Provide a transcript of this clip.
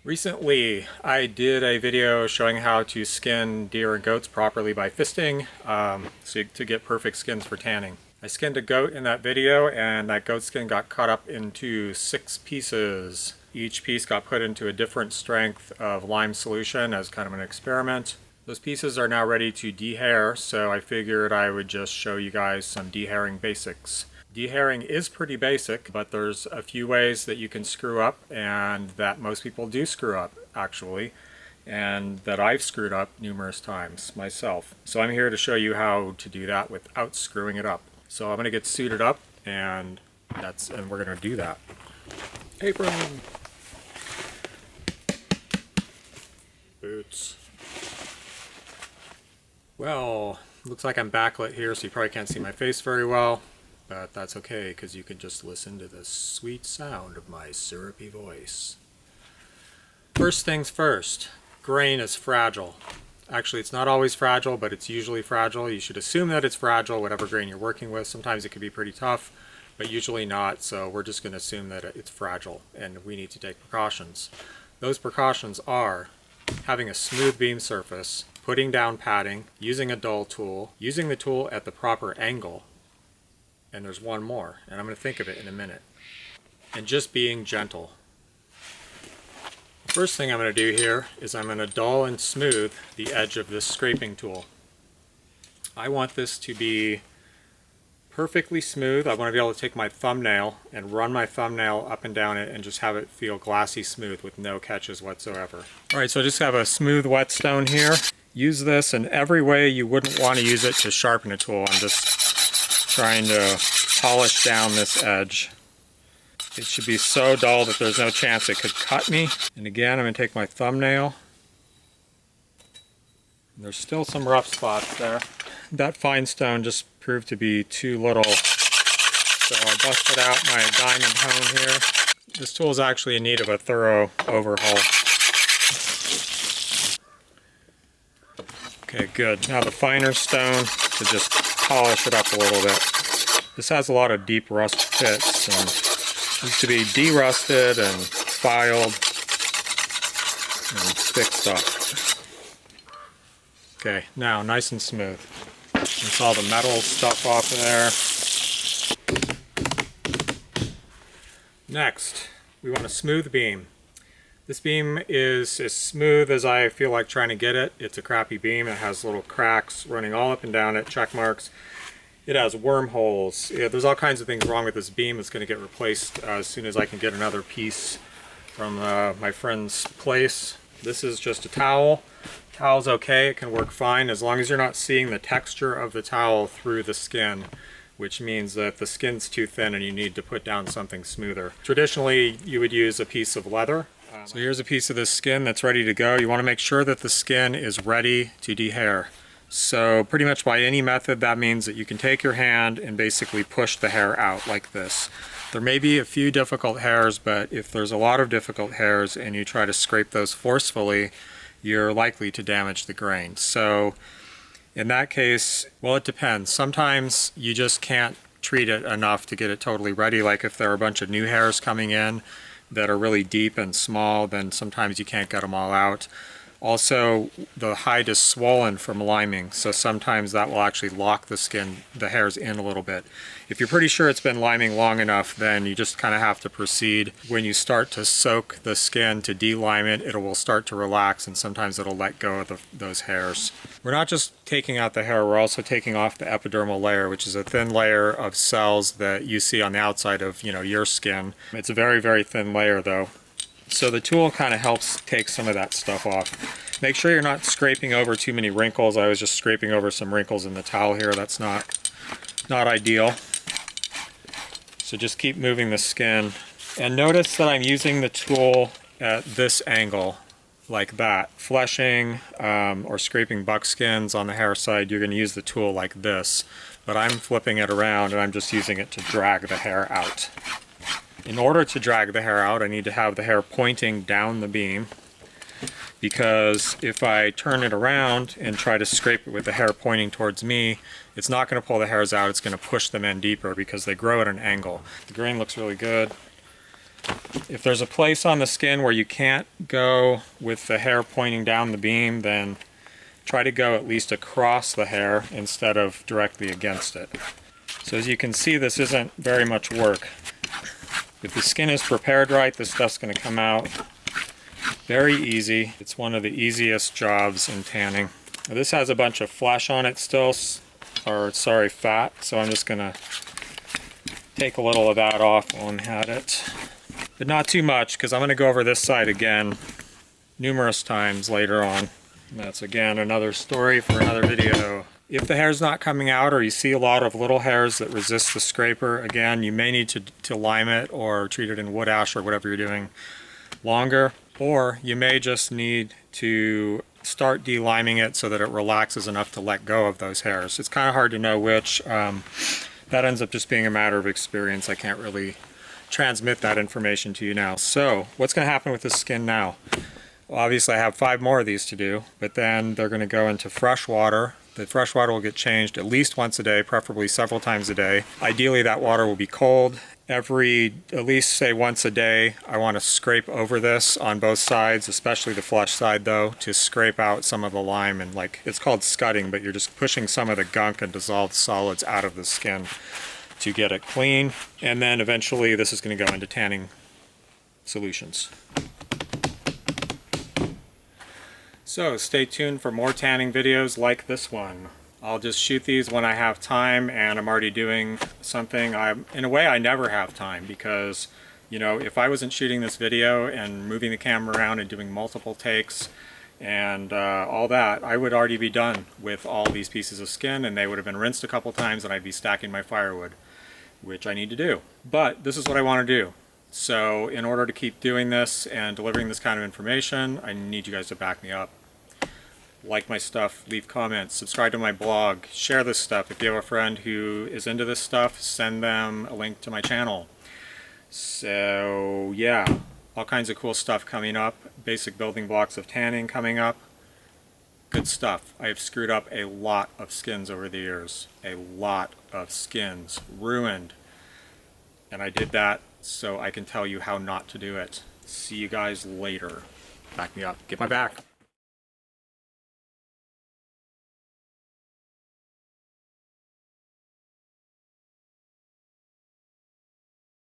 Recently, I did a video showing how to skin deer and goats properly by fisting to get perfect skins for tanning. I skinned a goat in that video, and that goat skin got cut up into 6 pieces. Each piece got put into a different strength of lime solution as kind of an experiment. Those pieces are now ready to dehair, so I figured I would just show you guys some dehairing basics. Dehairing is pretty basic, but there's a few ways that you can screw up, and that most people do screw up, actually, and that I've screwed up numerous times myself. So I'm here to show you how to do that without screwing it up. So I'm going to get suited up, and we're going to do that. Apron! Boots. Well, looks like I'm backlit here, so you probably can't see my face very well. But that's okay, because you can just listen to the sweet sound of my syrupy voice. First things first, grain is fragile. Actually, it's not always fragile, but it's usually fragile. You should assume that it's fragile, whatever grain you're working with. Sometimes it can be pretty tough, but usually not, so we're just going to assume that it's fragile, and we need to take precautions. Those precautions are having a smooth beam surface, putting down padding, using a dull tool, using the tool at the proper angle, and there's one more, and I'm going to think of it in a minute. And just being gentle. First thing I'm going to do here is I'm going to dull and smooth the edge of this scraping tool. I want this to be perfectly smooth. I want to be able to take my thumbnail and run my thumbnail up and down it and just have it feel glassy smooth with no catches whatsoever. Alright, so I just have a smooth whetstone here. Use this in every way you wouldn't want to use it to sharpen a tool. I'm just trying to polish down this edge. It should be so dull that there's no chance it could cut me. And again, I'm going to take my thumbnail. There's still some rough spots there. That fine stone just proved to be too little, so I busted out my diamond hone here. This tool is actually in need of a thorough overhaul. Okay, good. Now the finer stone to just polish it up a little bit. This has a lot of deep rust pits and needs to be de-rusted and filed and fixed up. Okay, now nice and smooth. Rinse all the metal stuff off of there. Next, we want a smooth beam. This beam is as smooth as I feel like trying to get it. It's a crappy beam. It has little cracks running all up and down it, check marks. It has wormholes. There's all kinds of things wrong with this beam. It's going to get replaced as soon as I can get another piece from my friend's place. This is just a towel. Towel's okay, it can work fine as long as you're not seeing the texture of the towel through the skin, which means that the skin's too thin and you need to put down something smoother. Traditionally, you would use a piece of leather. So here's a piece of this skin that's ready to go. You want to make sure that the skin is ready to dehair. So pretty much by any method, that means that you can take your hand and basically push the hair out like this. There may be a few difficult hairs, but if there's a lot of difficult hairs and you try to scrape those forcefully, you're likely to damage the grain. So in that case, well, it depends. Sometimes you just can't treat it enough to get it totally ready. Like if there are a bunch of new hairs coming in that are really deep and small, then sometimes you can't get them all out. Also, the hide is swollen from liming, so sometimes that will actually lock the hairs in a little bit. If you're pretty sure it's been liming long enough, then you just kind of have to proceed. When you start to soak the skin to de-lime it, it will start to relax, and sometimes it'll let go of those hairs. We're not just taking out the hair, we're also taking off the epidermal layer, which is a thin layer of cells that you see on the outside of your skin. It's a very, very thin layer though. So the tool kind of helps take some of that stuff off. Make sure you're not scraping over too many wrinkles. I was just scraping over some wrinkles in the towel here. That's not ideal. So just keep moving the skin. And notice that I'm using the tool at this angle, like that. Fleshing or scraping buckskins on the hair side, you're going to use the tool like this. But I'm flipping it around and I'm just using it to drag the hair out. In order to drag the hair out, I need to have the hair pointing down the beam, because if I turn it around and try to scrape it with the hair pointing towards me, it's not going to pull the hairs out, it's going to push them in deeper because they grow at an angle. The grain looks really good. If there's a place on the skin where you can't go with the hair pointing down the beam, then try to go at least across the hair instead of directly against it. So as you can see, this isn't very much work. If the skin is prepared right, this stuff's going to come out very easy. It's one of the easiest jobs in tanning. Now, this has a bunch of flesh on it still, or sorry, fat, so I'm just going to take a little of that off while I'm at it. But not too much, because I'm going to go over this side again numerous times later on. And that's again another story for another video. If the hair's not coming out, or you see a lot of little hairs that resist the scraper, again, you may need to lime it or treat it in wood ash or whatever you're doing longer. Or you may just need to start deliming it so that it relaxes enough to let go of those hairs. It's kind of hard to know which. That ends up just being a matter of experience. I can't really transmit that information to you now. So what's going to happen with this skin now? Well, obviously I have 5 more of these to do, but then they're going to go into fresh water. The fresh water will get changed at least once a day, preferably several times a day. Ideally that water will be cold. At least say once a day, I want to scrape over this on both sides, especially the flesh side though, to scrape out some of the lime, and it's called scudding, but you're just pushing some of the gunk and dissolved solids out of the skin to get it clean. And then eventually this is going to go into tanning solutions. So stay tuned for more tanning videos like this one. I'll just shoot these when I have time, and I'm already doing something. In a way, I never have time, because, you know, if I wasn't shooting this video and moving the camera around and doing multiple takes and all that, I would already be done with all these pieces of skin, and they would have been rinsed a couple times, and I'd be stacking my firewood, which I need to do. But this is what I want to do. So in order to keep doing this and delivering this kind of information, I need you guys to back me up. Like my stuff, leave comments, subscribe to my blog, share this stuff. If you have a friend who is into this stuff, send them a link to my channel. So yeah, all kinds of cool stuff coming up. Basic building blocks of tanning coming up. Good stuff. I have screwed up a lot of skins over the years. A lot of skins. Ruined. And I did that so I can tell you how not to do it. See you guys later. Back me up. Get my back.